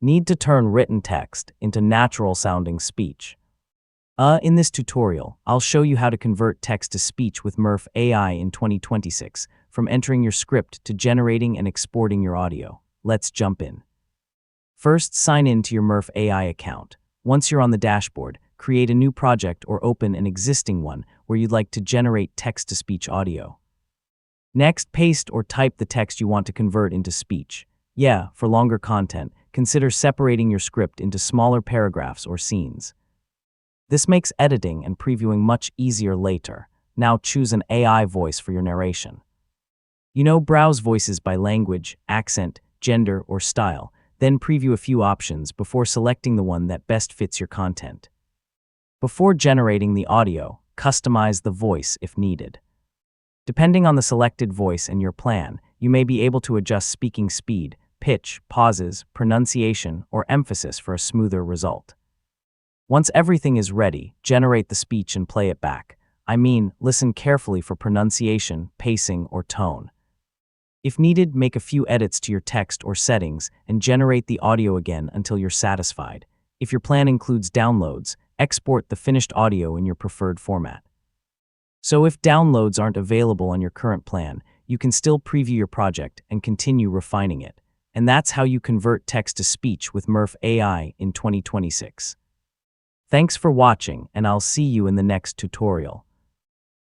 Need to turn written text into natural-sounding speech. In this tutorial, I'll show you how to convert text to speech with Murf AI in 2026, from entering your script to generating and exporting your audio. Let's jump in. First, sign in to your Murf AI account. Once you're on the dashboard, create a new project or open an existing one where you'd like to generate text-to-speech audio. Next, paste or type the text you want to convert into speech. For longer content, consider separating your script into smaller paragraphs or scenes. This makes editing and previewing much easier later. Now choose an AI voice for your narration. Browse voices by language, accent, gender, or style, then preview a few options before selecting the one that best fits your content. Before generating the audio, customize the voice if needed. Depending on the selected voice and your plan, you may be able to adjust speaking speed, pitch, pauses, pronunciation, or emphasis for a smoother result. Once everything is ready, generate the speech and play it back. Listen carefully for pronunciation, pacing, or tone. If needed, make a few edits to your text or settings and generate the audio again until you're satisfied. If your plan includes downloads, export the finished audio in your preferred format. So if downloads aren't available on your current plan, you can still preview your project and continue refining it. And that's how you convert text to speech with Murf AI in 2026. Thanks for watching, and I'll see you in the next tutorial.